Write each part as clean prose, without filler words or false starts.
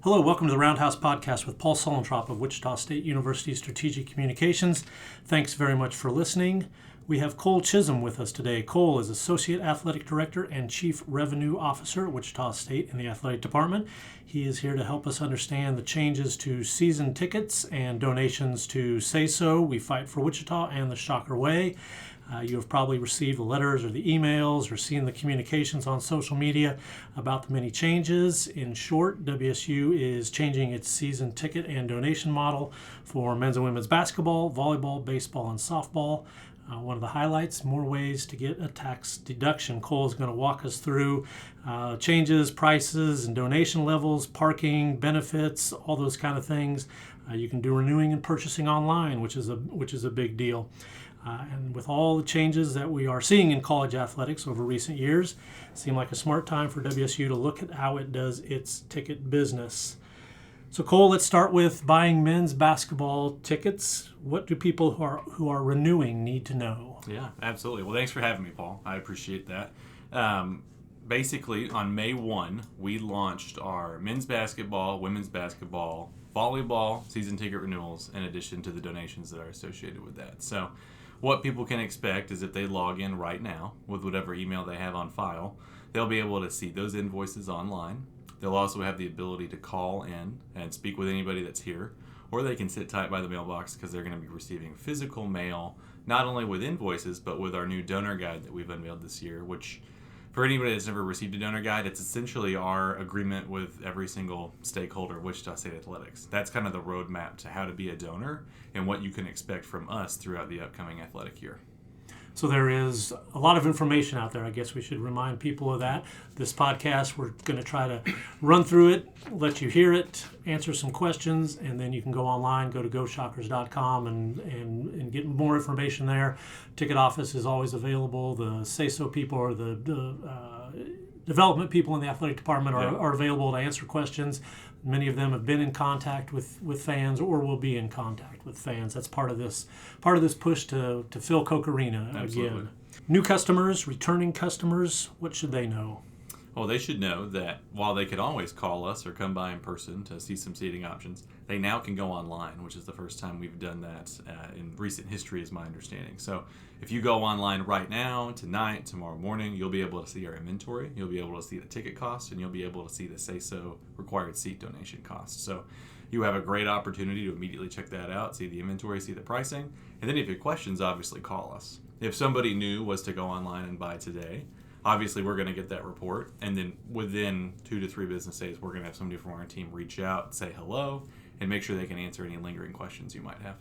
Hello, welcome to the Roundhouse podcast with Paul Sulentrop of Wichita State University Strategic Communications. Thanks very much for listening. We have Cole Chisholm with us today. Cole is Associate Athletic Director and Chief Revenue Officer at Wichita State in the Athletic Department. He is here to help us understand the changes to season tickets and donations to Say So, We Fight for Wichita, and the Shocker Way. You have probably received the letters or the emails or seen the communications on social media about the many changes. In short, WSU is changing its season ticket and donation model for men's and women's basketball, volleyball, baseball, and softball. One of the highlights, more ways to get a tax deduction. Cole is going to walk us through changes, prices, and donation levels, parking, benefits, all those kind of things. You can do renewing and purchasing online, which is a big deal. And with all the changes that we are seeing in college athletics over recent years, it seemed like a smart time for WSU to look at how it does its ticket business. So Cole, let's start with buying men's basketball tickets. What do people who are renewing need to know? Yeah, absolutely. Well, thanks for having me, Paul. I appreciate that. Basically, on May 1, we launched our men's basketball, women's basketball, volleyball season ticket renewals, in addition to the donations that are associated with that. So what people can expect is if they log in right now with whatever email they have on file, they'll be able to see those invoices online. They'll also have the ability to call in and speak with anybody that's here, or they can sit tight by the mailbox because they're going to be receiving physical mail, not only with invoices, but with our new donor guide that we've unveiled this year, which for anybody that's never received a donor guide, it's essentially our agreement with every single stakeholder of Wichita State Athletics. That's kind of the roadmap to how to be a donor and what you can expect from us throughout the upcoming athletic year. So there is a lot of information out there. I guess we should remind people of that. This podcast, we're going to try to run through it, let you hear it, answer some questions, and then you can go online, go to GoShockers.com and get more information there. Ticket office is always available. The Say So people or the development people in the athletic department are available to answer questions. Many of them have been in contact with fans or will be in contact with fans. That's part of this push to fill Coke Arena again. New customers, returning customers, what should they know? Well, they should know that while they could always call us or come by in person to see some seating options, they now can go online, which is the first time we've done that in recent history, is my understanding. So if you go online right now, tonight, tomorrow morning, you'll be able to see our inventory, you'll be able to see the ticket cost, and you'll be able to see the Say So required seat donation cost. So you have a great opportunity to immediately check that out, see the inventory, see the pricing, and then if you have questions, obviously call us. If somebody new was to go online and buy today, obviously we're going to get that report, and then within 2 to 3 business days, we're going to have somebody from our team reach out, say hello, and make sure they can answer any lingering questions you might have.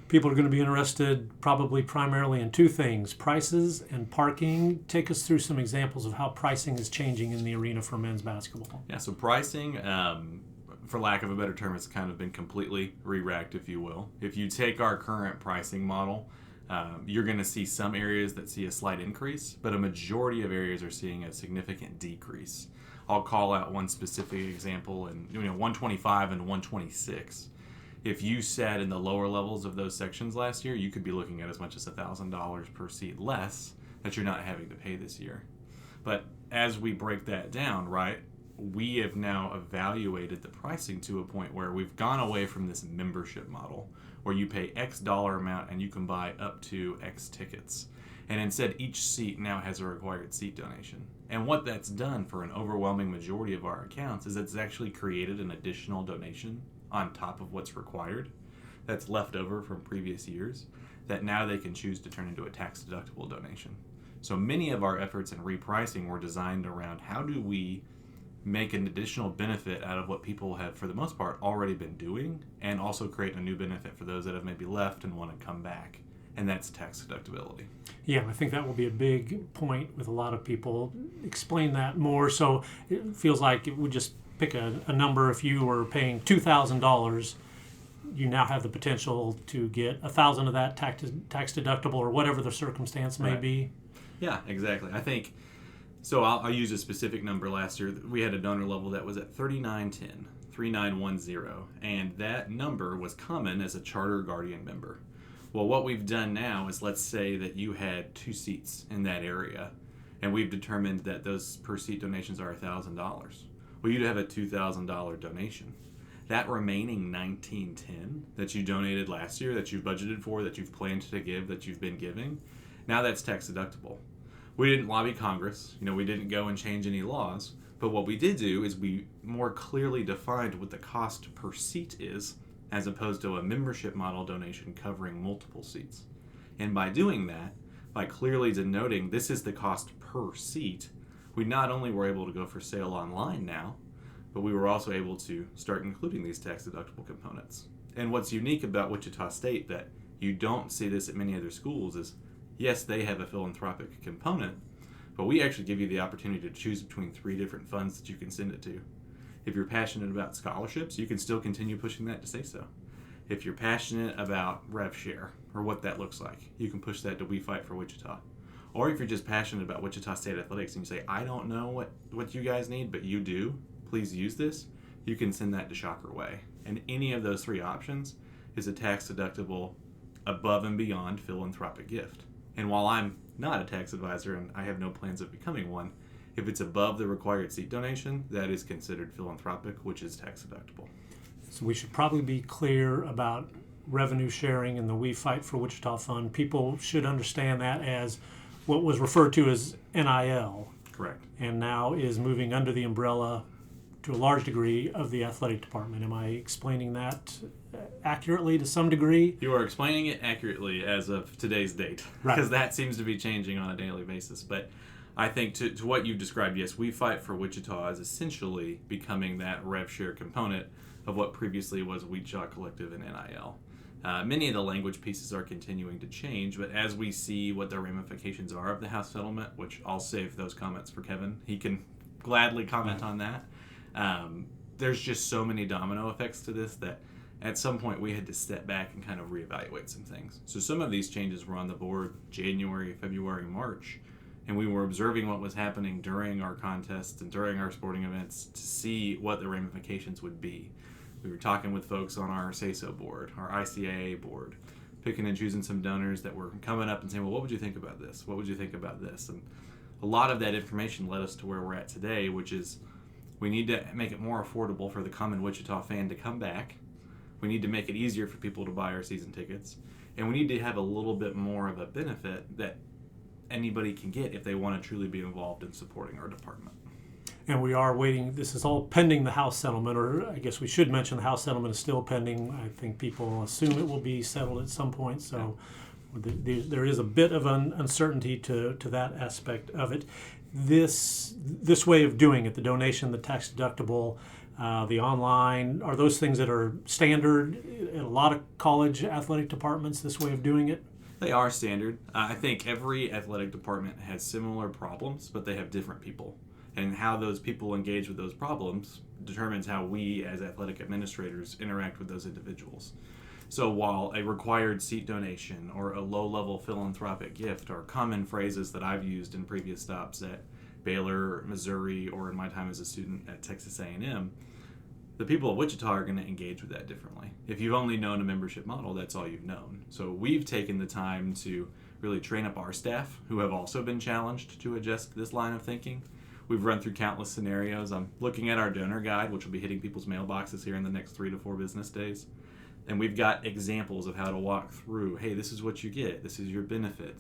People are going to be interested probably primarily in 2 things, prices and parking. Take us through some examples of how pricing is changing in the arena for men's basketball. Yeah, so pricing, for lack of a better term, has kind of been completely re-racked, if you will. If you take our current pricing model, you're going to see some areas that see a slight increase, but a majority of areas are seeing a significant decrease. I'll call out one specific example in 125 and 126. If you sat in the lower levels of those sections last year, you could be looking at as much as $1,000 per seat less that you're not having to pay this year. But as we break that down, right, we have now evaluated the pricing to a point where we've gone away from this membership model where you pay X dollar amount and you can buy up to X tickets. And instead, each seat now has a required seat donation. And what that's done for an overwhelming majority of our accounts is it's actually created an additional donation on top of what's required that's left over from previous years that now they can choose to turn into a tax-deductible donation. So many of our efforts in repricing were designed around how do we make an additional benefit out of what people have, for the most part, already been doing, and also create a new benefit for those that have maybe left and want to come back, and that's tax deductibility. Yeah, I think that will be a big point with a lot of people. Explain that more. So it feels like it would just pick a number. If you were paying $2,000, you now have the potential to get $1,000 of that tax deductible or whatever the circumstance may be. Yeah, exactly. I think so. I'll use a specific number. Last year, we had a donor level that was at 3910, and that number was common as a Charter Guardian member. Well, what we've done now is, let's say that you had 2 seats in that area, and we've determined that those per seat donations are $1,000. Well, you'd have a $2,000 donation. That remaining $1,910 that you donated last year, that you've budgeted for, that you've planned to give, that you've been giving, now that's tax deductible. We didn't lobby Congress. We didn't go and change any laws. But what we did do is we more clearly defined what the cost per seat is, as opposed to a membership model donation covering multiple seats. And by doing that, by clearly denoting this is the cost per seat, we not only were able to go for sale online now, but we were also able to start including these tax deductible components. And what's unique about Wichita State that you don't see this at many other schools is, yes, they have a philanthropic component, but we actually give you the opportunity to choose between 3 different funds that you can send it to. If you're passionate about scholarships, you can still continue pushing that to say so. If you're passionate about rev share or what that looks like, you can push that to We Fight for Wichita. Or if you're just passionate about Wichita State athletics and you say, I don't know what you guys need, but you do, please use this, you can send that to Shocker Way. And any of those 3 options is a tax deductible above and beyond philanthropic gift. And while I'm not a tax advisor and I have no plans of becoming one, if it's above the required seat donation, that is considered philanthropic, which is tax deductible. So we should probably be clear about revenue sharing and the We Fight for Wichita Fund. People should understand that as what was referred to as NIL. Correct. And now is moving under the umbrella to a large degree of the athletic department. Am I explaining that accurately to some degree? You are explaining it accurately as of today's date, because that seems to be changing on a daily basis. But I think to what you've described, yes, We Fight for Wichita is essentially becoming that rev share component of what previously was Wheat Shot Collective and NIL. Many of the language pieces are continuing to change, but as we see what the ramifications are of the House settlement, which I'll save those comments for Kevin, he can gladly comment on that. There's just so many domino effects to this that at some point we had to step back and kind of reevaluate some things. So some of these changes were on the board January, February, March, and we were observing what was happening during our contests and during our sporting events to see what the ramifications would be. We were talking with folks on our SASO board, our ICAA board, picking and choosing some donors that were coming up and saying, well, what would you think about this? What would you think about this? And a lot of that information led us to where we're at today, which is we need to make it more affordable for the common Wichita fan to come back. We need to make it easier for people to buy our season tickets. And we need to have a little bit more of a benefit that anybody can get if they want to truly be involved in supporting our department. And we are waiting. This is all pending the House settlement, or I guess we should mention the House settlement is still pending. I think people assume it will be settled at some point. So there is a bit of an uncertainty to that aspect of it. This way of doing it, the donation, the tax deductible, the online, are those things that are standard in a lot of college athletic departments, this way of doing it? They are standard. I think every athletic department has similar problems, but they have different people. And how those people engage with those problems determines how we as athletic administrators interact with those individuals. So while a required seat donation or a low-level philanthropic gift are common phrases that I've used in previous stops at Baylor, Missouri, or in my time as a student at Texas A&M, the people of Wichita are going to engage with that differently. If you've only known a membership model, that's all you've known. So we've taken the time to really train up our staff, who have also been challenged to adjust this line of thinking. We've run through countless scenarios. I'm looking at our donor guide, which will be hitting people's mailboxes here in the next 3 to 4 business days. And we've got examples of how to walk through, hey, this is what you get. This is your benefit.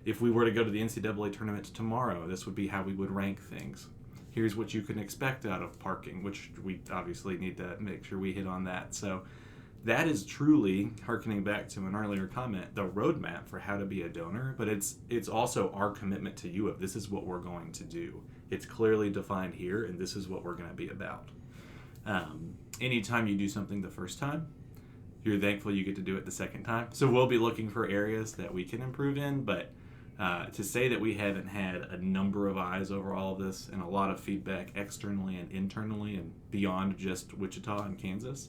If we were to go to the NCAA tournament tomorrow, this would be how we would rank things. Here's what you can expect out of parking, which we obviously need to make sure we hit on that. So that is truly, hearkening back to an earlier comment, the roadmap for how to be a donor, but it's also our commitment to you of this is what we're going to do. It's clearly defined here, and this is what we're going to be about. Anytime you do something the first time, you're thankful you get to do it the second time. So we'll be looking for areas that we can improve in, but to say that we haven't had a number of eyes over all of this and a lot of feedback externally and internally and beyond just Wichita and Kansas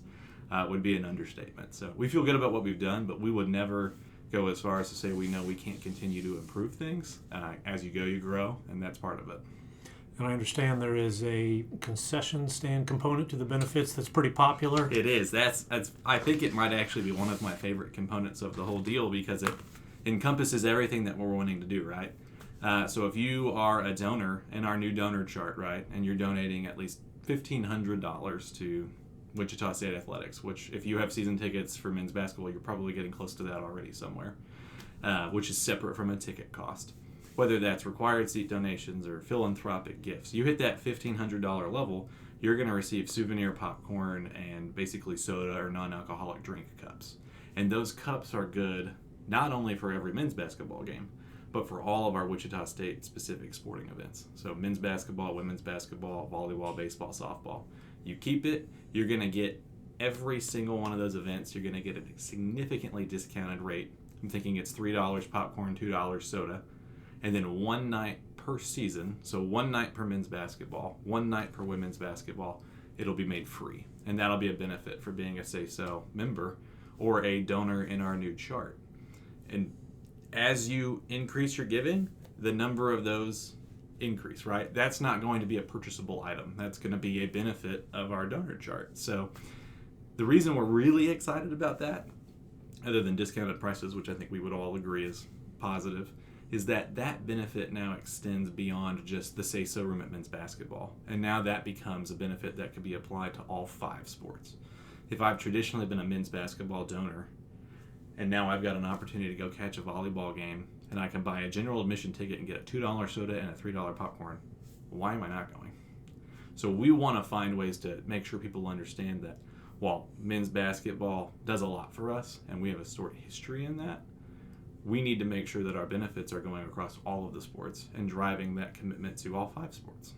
would be an understatement. So we feel good about what we've done, but we would never go as far as to say we know we can't continue to improve things. As you go, you grow, and that's part of it. And I understand there is a concession stand component to the benefits that's pretty popular. It is. That's. I think it might actually be one of my favorite components of the whole deal because it encompasses everything that we're wanting to do, right? So if you are a donor in our new donor chart, right, and you're donating at least $1,500 to Wichita State Athletics, which if you have season tickets for men's basketball, you're probably getting close to that already somewhere, which is separate from a ticket cost. Whether that's required seat donations or philanthropic gifts, you hit that $1,500 level, you're going to receive souvenir popcorn and basically soda or non-alcoholic drink cups. And those cups are good not only for every men's basketball game, but for all of our Wichita State specific sporting events. So men's basketball, women's basketball, volleyball, baseball, softball. You keep it, you're going to get every single one of those events, you're going to get a significantly discounted rate. I'm thinking it's $3 popcorn, $2 soda, and then one night per season, so one night per men's basketball, one night per women's basketball, it'll be made free. And that'll be a benefit for being a Safe Sell member or a donor in our new chart. And as you increase your giving, the number of those increase, right? That's not going to be a purchasable item. That's going to be a benefit of our donor chart. So the reason we're really excited about that, other than discounted prices, which I think we would all agree is positive, is that that benefit now extends beyond just the Say So room at men's basketball. And now that becomes a benefit that could be applied to all 5 sports. If I've traditionally been a men's basketball donor, and now I've got an opportunity to go catch a volleyball game, and I can buy a general admission ticket and get a $2 soda and a $3 popcorn, why am I not going? So we want to find ways to make sure people understand that while men's basketball does a lot for us, and we have a storied history in that, we need to make sure that our benefits are going across all of the sports and driving that commitment to all 5 sports.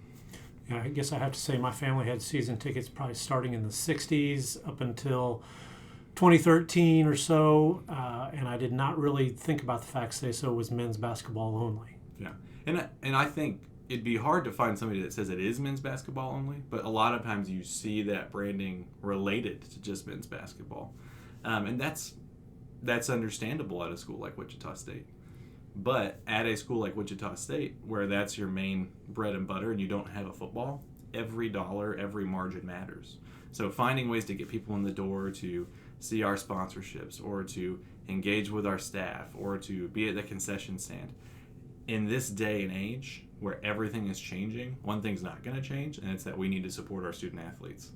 Yeah, I guess I have to say my family had season tickets probably starting in the 60s up until 2013 or so, and I did not really think about the fact Say So was men's basketball only. Yeah, and I think it'd be hard to find somebody that says it is men's basketball only, but a lot of times you see that branding related to just men's basketball, and that's understandable at a school like Wichita State. But at a school like Wichita State, where that's your main bread and butter and you don't have a football, every dollar, every margin matters. So finding ways to get people in the door to see our sponsorships or to engage with our staff or to be at the concession stand. In this day and age where everything is changing, one thing's not going to change, and it's that we need to support our student athletes.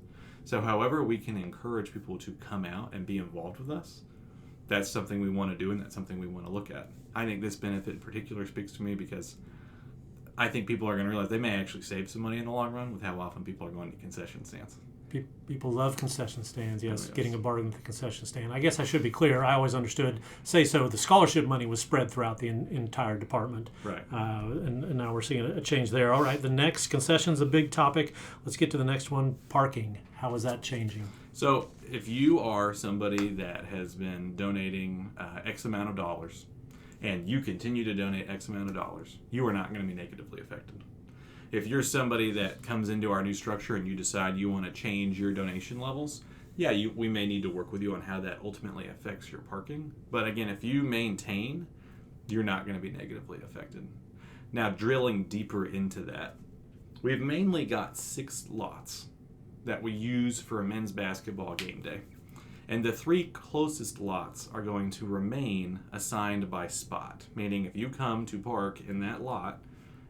So however we can encourage people to come out and be involved with us, that's something we want to do, and that's something we want to look at. I think this benefit in particular speaks to me because I think people are going to realize they may actually save some money in the long run with how often people are going to concession stands. People love concession stands, yes, Oh, yes. Getting a bargain at the concession stand. I guess I should be clear. I always understood, Say So, the scholarship money was spread throughout the entire department. Right. And now we're seeing a change there. All right, the next concession's a big topic. Let's get to the next one, parking. How is that changing? So if you are somebody that has been donating X amount of dollars and you continue to donate X amount of dollars, you are not going to be negatively affected. If you're somebody that comes into our new structure and you decide you want to change your donation levels, yeah, we may need to work with you on how that ultimately affects your parking. But again, if you maintain, you're not going to be negatively affected. Now, drilling deeper into that, we've mainly got 6 lots that we use for a men's basketball game day. And the 3 closest lots are going to remain assigned by spot, meaning if you come to park in that lot,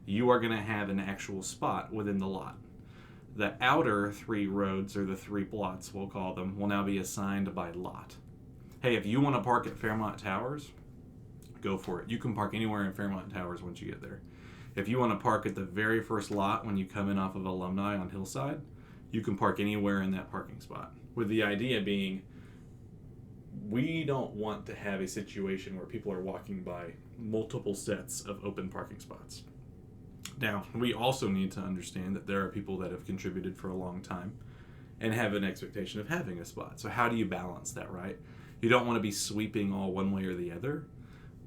you are going to have an actual spot within the lot. The outer 3 roads, or the 3 lots, we'll call them, will now be assigned by lot. Hey, if you want to park at Fairmont Towers, go for it. You can park anywhere in Fairmont Towers once you get there. If you want to park at the very first lot when you come in off of Alumni on Hillside, you can park anywhere in that parking spot. With the idea being, we don't want to have a situation where people are walking by multiple sets of open parking spots. Now, we also need to understand that there are people that have contributed for a long time and have an expectation of having a spot. So how do you balance that, right? You don't want to be sweeping all one way or the other,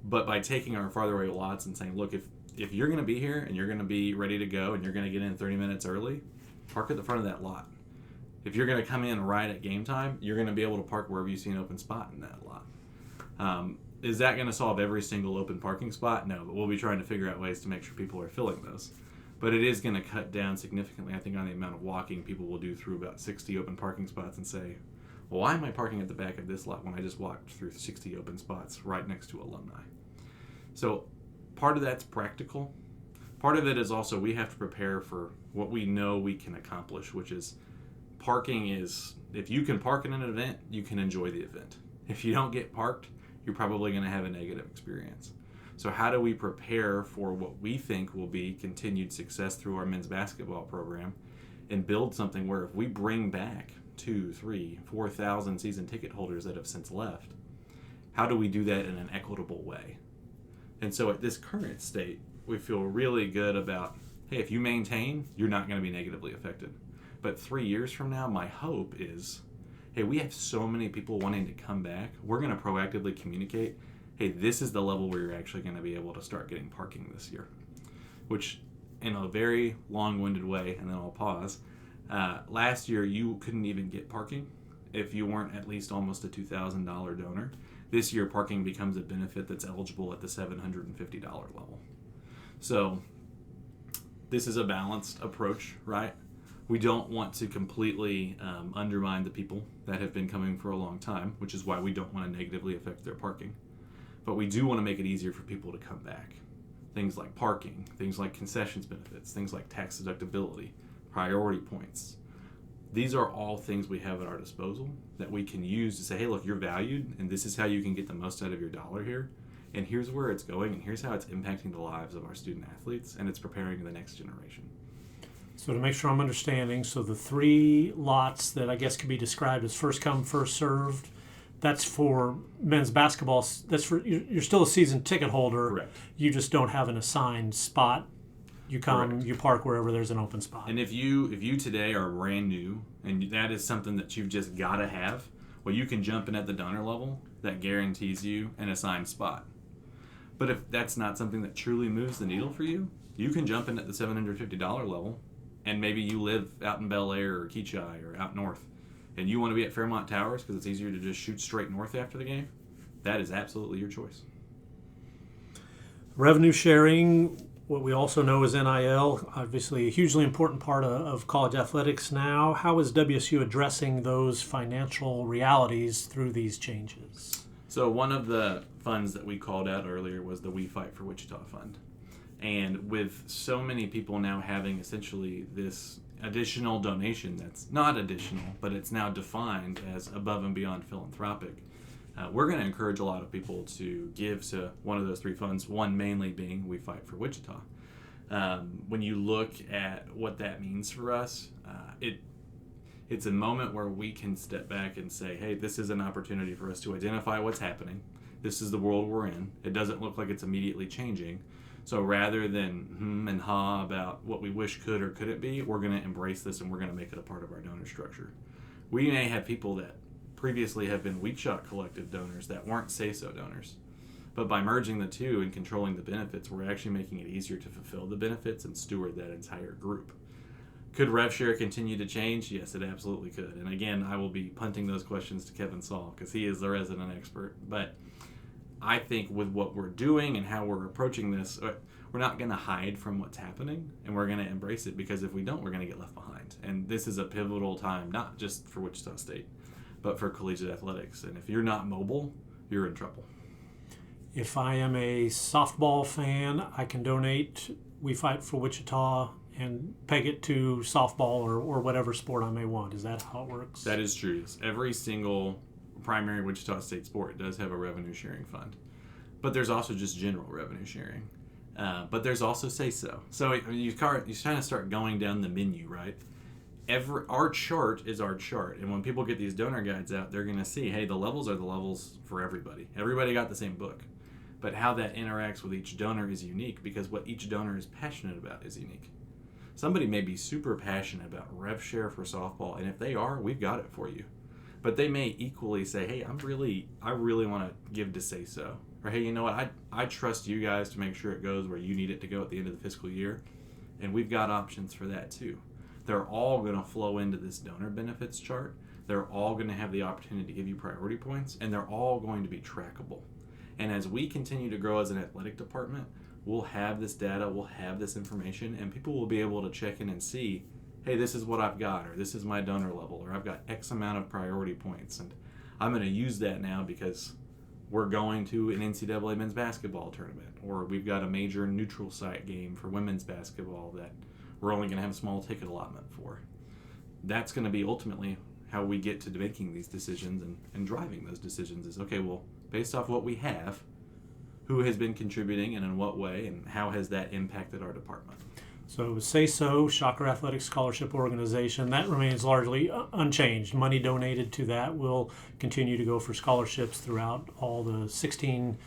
but by taking our farther away lots and saying, look, if you're going to be here and you're going to be ready to go and you're going to get in 30 minutes early, park at the front of that lot. If you're going to come in right at game time, you're going to be able to park wherever you see an open spot in that lot. Is that going to solve every single open parking spot? No, but we'll be trying to figure out ways to make sure people are filling those. But it is going to cut down significantly, I think, on the amount of walking people will do through about 60 open parking spots and say, well, why am I parking at the back of this lot when I just walked through 60 open spots right next to Alumni? So part of that's practical. Part of it is also we have to prepare for what we know we can accomplish, which is parking is, if you can park in an event, you can enjoy the event. If you don't get parked, you're probably going to have a negative experience. So how do we prepare for what we think will be continued success through our men's basketball program and build something where if we bring back 2, 3, 4,000 season ticket holders that have since left, how do we do that in an equitable way? And so at this current state, we feel really good about, hey, if you maintain, you're not going to be negatively affected. But 3 years from now, my hope is, hey, we have so many people wanting to come back. We're going to proactively communicate, hey, this is the level where you're actually going to be able to start getting parking this year. Which, in a very long-winded way, and then I'll pause, last year you couldn't even get parking if you weren't at least almost a $2,000 donor. This year, parking becomes a benefit that's eligible at the $750 level. So this is a balanced approach, right? We don't want to completely undermine the people that have been coming for a long time, which is why we don't want to negatively affect their parking. But we do want to make it easier for people to come back. Things like parking, things like concessions benefits, things like tax deductibility, priority points. These are all things we have at our disposal that we can use to say, hey, look, you're valued, and this is how you can get the most out of your dollar here. And here's where it's going, and here's how it's impacting the lives of our student athletes, and it's preparing the next generation. So to make sure I'm understanding, so the 3 lots that I guess could be described as first come, first served, that's for men's basketball. That's for, you're still a season ticket holder. Correct. You just don't have an assigned spot. You come, Correct. You park wherever there's an open spot. And if you today are brand new, and that is something that you've just got to have, well, you can jump in at the donor level. That guarantees you an assigned spot. But if that's not something that truly moves the needle for you, you can jump in at the $750 level, and maybe you live out in Bel Air or Keachai or out north, and you want to be at Fairmont Towers because it's easier to just shoot straight north after the game. That is absolutely your choice. Revenue sharing, what we also know is NIL, obviously a hugely important part of college athletics now. How is WSU addressing those financial realities through these changes? So one of the funds that we called out earlier was the We Fight for Wichita Fund. And with so many people now having essentially this additional donation that's not additional, but it's now defined as above and beyond philanthropic, we're going to encourage a lot of people to give to one of those 3 funds, one mainly being We Fight for Wichita. When you look at what that means for us, it's a moment where we can step back and say, hey, this is an opportunity for us to identify what's happening. This is the world we're in. It doesn't look like it's immediately changing. So rather than and ha about what we wish could or couldn't be, we're going to embrace this and we're going to make it a part of our donor structure. We may have people that previously have been Weak Shot Collective donors that weren't say-so donors. But by merging the two and controlling the benefits, we're actually making it easier to fulfill the benefits and steward that entire group. Could rev share continue to change? Yes, it absolutely could. And again, I will be punting those questions to Kevin Saul because he is the resident expert. But I think with what we're doing and how we're approaching this, we're not going to hide from what's happening, and we're going to embrace it, because if we don't, we're going to get left behind. And this is a pivotal time, not just for Wichita State, but for collegiate athletics. And if you're not mobile, you're in trouble. If I am a softball fan, I can donate We Fight for Wichita and peg it to softball or whatever sport I may want. Is that how it works? That is true. Every single primary Wichita State sport does have a revenue sharing fund. But there's also just general revenue sharing. But there's also say-so. So you kind of start going down the menu, right? Our chart is our chart. And when people get these donor guides out, they're going to see, hey, the levels are the levels for everybody. Everybody got the same book. But how that interacts with each donor is unique, because what each donor is passionate about is unique. Somebody may be super passionate about rev share for softball, and if they are, we've got it for you. But they may equally say, hey, I really want to give to say so. Or, hey, you know what, I trust you guys to make sure it goes where you need it to go at the end of the fiscal year. And we've got options for that too. They're all going to flow into this donor benefits chart. They're all going to have the opportunity to give you priority points, and they're all going to be trackable. And as we continue to grow as an athletic department, we'll have this data, we'll have this information, and people will be able to check in and see, hey, this is what I've got, or this is my donor level, or I've got X amount of priority points, and I'm going to use that now because we're going to an NCAA men's basketball tournament, or we've got a major neutral site game for women's basketball that we're only going to have a small ticket allotment for. That's going to be ultimately how we get to making these decisions and driving those decisions is, okay, well, based off what we have, who has been contributing and in what way, and how has that impacted our department? So Say So, Shocker Athletic Scholarship Organization, that remains largely unchanged. Money donated to that will continue to go for scholarships throughout all the 16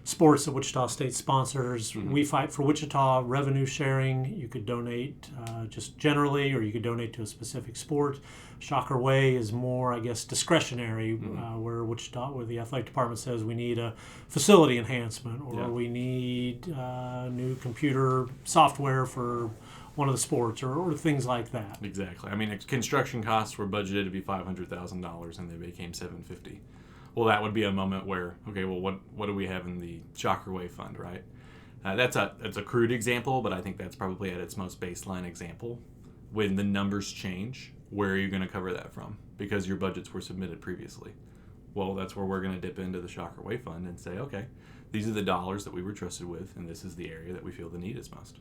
sports that Wichita State sponsors. Mm-hmm. We Fight for Wichita, revenue sharing. You could donate just generally, or you could donate to a specific sport. Shocker Way is more, I guess, discretionary, where the athletic department says we need a facility enhancement, or we need new computer software for one of the sports, or things like that. Exactly. I mean, construction costs were budgeted to be $500,000, and they became $750,000. Well, that would be a moment where, okay, well, what do we have in the Shocker Way fund, right? That's a crude example, but I think that's probably at its most baseline example. When the numbers change, where are you going to cover that from? Because your budgets were submitted previously. Well, that's where we're going to dip into the Shocker Way fund and say, okay, these are the dollars that we were trusted with, and this is the area that we feel the need is most.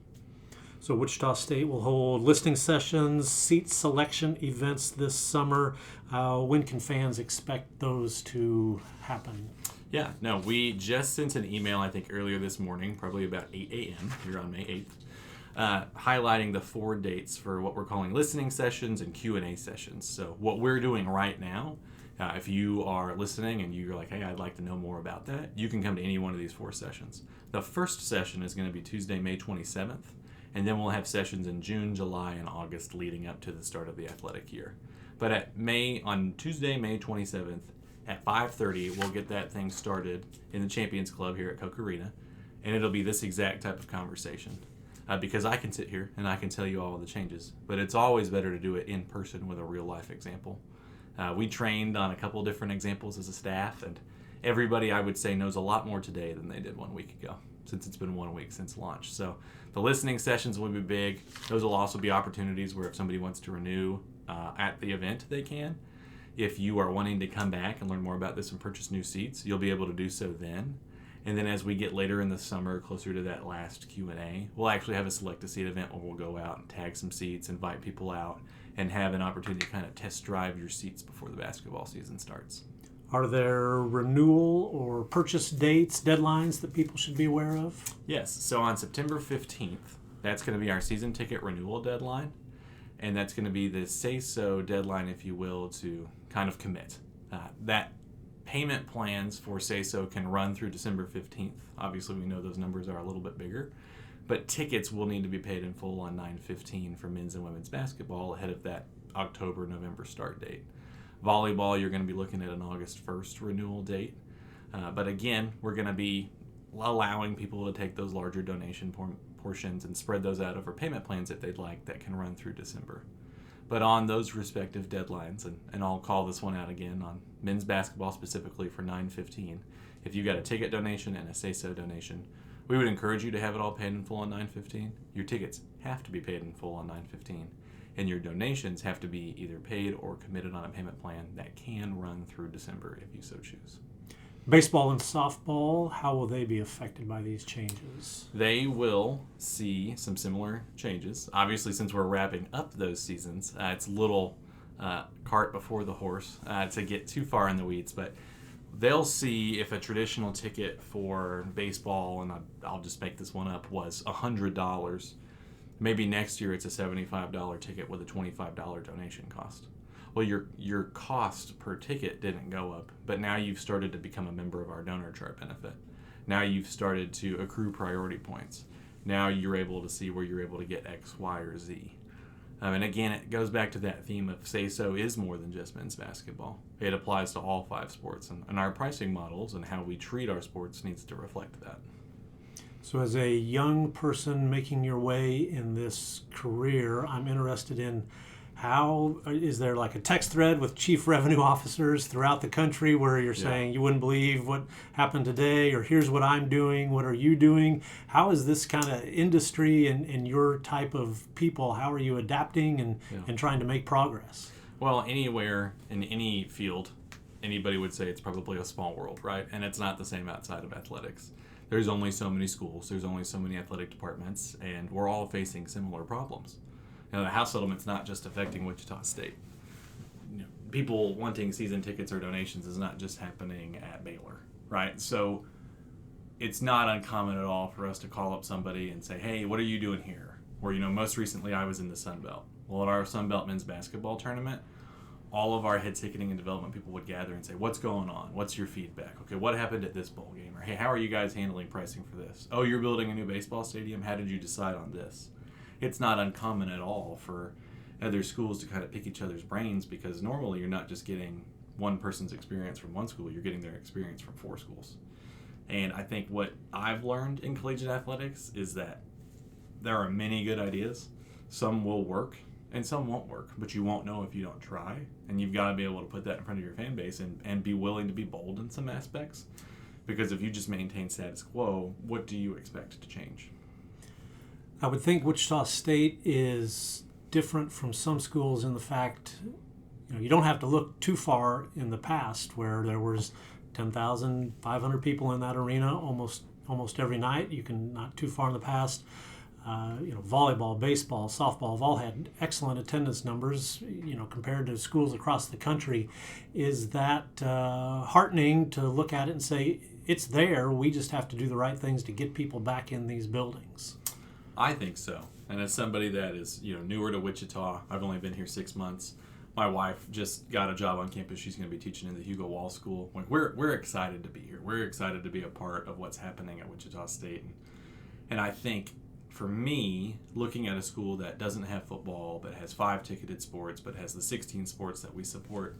So Wichita State will hold listening sessions, seat selection events this summer. When can fans expect those to happen? Yeah, no, we just sent an email, I think, earlier this morning, probably about 8 a.m. here on May 8th, highlighting the 4 dates for what we're calling listening sessions and Q&A sessions. So what we're doing right now, if you are listening and you're like, hey, I'd like to know more about that, you can come to any one of these 4 sessions. The first session is going to be Tuesday, May 27th. And then we'll have sessions in June, July, and August leading up to the start of the athletic year. But on Tuesday, May 27th at 5:30, we'll get that thing started in the Champions Club here at Koch Arena. And it'll be this exact type of conversation. Because I can sit here and I can tell you all of the changes. But it's always better to do it in person with a real-life example. We trained on a couple different examples as a staff, and everybody, I would say, knows a lot more today than they did 1 week ago, since it's been 1 week since launch. So the listening sessions will be big. Those will also be opportunities where if somebody wants to renew at the event, they can. If you are wanting to come back and learn more about this and purchase new seats, you'll be able to do so then. And then as we get later in the summer, closer to that last Q&A, we'll actually have a select a seat event where we'll go out and tag some seats, invite people out, and have an opportunity to kind of test drive your seats before the basketball season starts. Are there renewal or purchase dates, deadlines that people should be aware of? Yes. So on September 15th, that's going to be our season ticket renewal deadline. And that's going to be the say-so deadline, if you will, to kind of commit. That payment plans for say-so can run through December 15th. Obviously, we know those numbers are a little bit bigger. But tickets will need to be paid in full on 9/15 for men's and women's basketball ahead of that October-November start date. Volleyball, you're going to be looking at an August 1st renewal date. But again, we're going to be allowing people to take those larger donation portions and spread those out over payment plans if they'd like that can run through December. But on those respective deadlines, and I'll call this one out again on men's basketball specifically for 9/15, if you got a ticket donation and a say-so donation, we would encourage you to have it all paid in full on 9/15. Your tickets have to be paid in full on 9/15. And your donations have to be either paid or committed on a payment plan that can run through December if you so choose. Baseball and softball, how will they be affected by these changes? They will see some similar changes. Obviously, since we're wrapping up those seasons, it's a little cart before the horse to get too far in the weeds, but they'll see if a traditional ticket for baseball, and I'll just make this one up, was $100. Maybe next year it's a $75 ticket with a $25 donation cost. Well, your cost per ticket didn't go up, but now you've started to become a member of our donor chart benefit. Now you've started to accrue priority points. Now you're able to see where you're able to get X, Y, or Z. And again, it goes back to that theme of say-so is more than just men's basketball. It applies to all 5 sports, and our pricing models and how we treat our sports needs to reflect that. So as a young person making your way in this career, I'm interested in how, is there like a text thread with chief revenue officers throughout the country where you're saying you wouldn't believe what happened today, or here's what I'm doing, what are you doing? How is this kind of industry and your type of people, how are you adapting and trying to make progress? Well, anywhere in any field, anybody would say it's probably a small world, right? And it's not the same outside of athletics. There's only so many schools, there's only so many athletic departments, and we're all facing similar problems. The House settlement's not just affecting Wichita State. People wanting season tickets or donations is not just happening at Baylor, right? So it's not uncommon at all for us to call up somebody and say, hey, what are you doing here? Or, most recently I was in the Sun Belt. Well, at our Sun Belt men's basketball tournament, all of our head ticketing and development people would gather and say, what's going on? What's your feedback? Okay, what happened at this bowl game? Or, hey, how are you guys handling pricing for this? Oh, you're building a new baseball stadium? How did you decide on this? It's not uncommon at all for other schools to kind of pick each other's brains, because normally you're not just getting one person's experience from one school, you're getting their experience from 4 schools. And I think what I've learned in collegiate athletics is that there are many good ideas. Some will work and some won't work, but you won't know if you don't try. And you've got to be able to put that in front of your fan base and be willing to be bold in some aspects. Because if you just maintain status quo, what do you expect to change? I would think Wichita State is different from some schools in the fact, you don't have to look too far in the past where there was 10,500 people in that arena almost every night. You can not too far in the past. Volleyball, baseball, softball have all had excellent attendance numbers, compared to schools across the country. Is that heartening to look at it and say, it's there, we just have to do the right things to get people back in these buildings? I think so. And as somebody that is, newer to Wichita, I've only been here 6 months. My wife just got a job on campus. She's going to be teaching in the Hugo Wall School. We're excited to be here. We're excited to be a part of what's happening at Wichita State. And I think, for me, looking at a school that doesn't have football, but has 5 ticketed sports, but has the 16 sports that we support,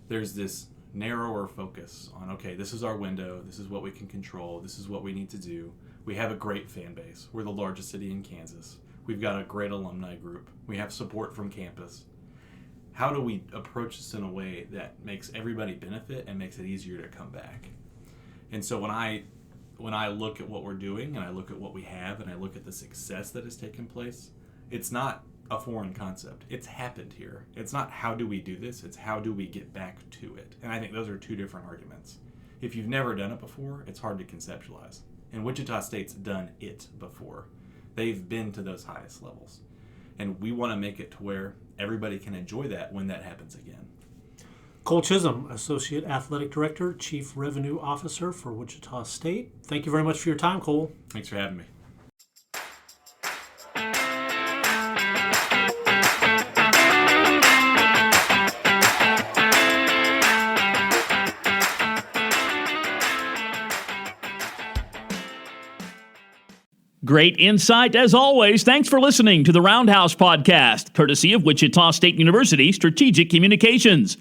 there's this narrower focus on, okay, this is our window, this is what we can control, this is what we need to do. We have a great fan base. We're the largest city in Kansas. We've got a great alumni group. We have support from campus. How do we approach this in a way that makes everybody benefit and makes it easier to come back? And so when I look at what we're doing and I look at what we have and I look at the success that has taken place, it's not a foreign concept. It's happened here. It's not how do we do this, it's how do we get back to it. And I think those are 2 different arguments. If you've never done it before, it's hard to conceptualize. And Wichita State's done it before. They've been to those highest levels. And we want to make it to where everybody can enjoy that when that happens again. Cole Chisholm, Associate Athletic Director, Chief Revenue Officer for Wichita State. Thank you very much for your time, Cole. Thanks for having me. Great insight as always. Thanks for listening to the Roundhouse podcast, courtesy of Wichita State University Strategic Communications.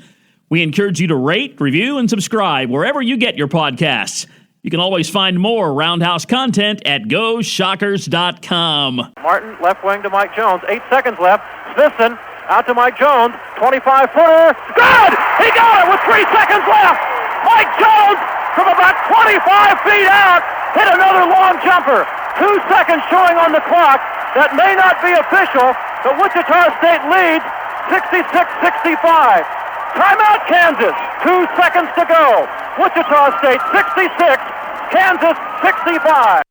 We encourage you to rate, review, and subscribe wherever you get your podcasts. You can always find more Roundhouse content at GoShockers.com. Martin, left wing to Mike Jones. 8 seconds left. Smithson out to Mike Jones. 25-footer. Good! He got it with 3 seconds left. Mike Jones, from about 25 feet out, hit another long jumper. 2 seconds showing on the clock. That may not be official, but Wichita State leads 66-65. Timeout, Kansas. 2 seconds to go. Wichita State 66, Kansas 65.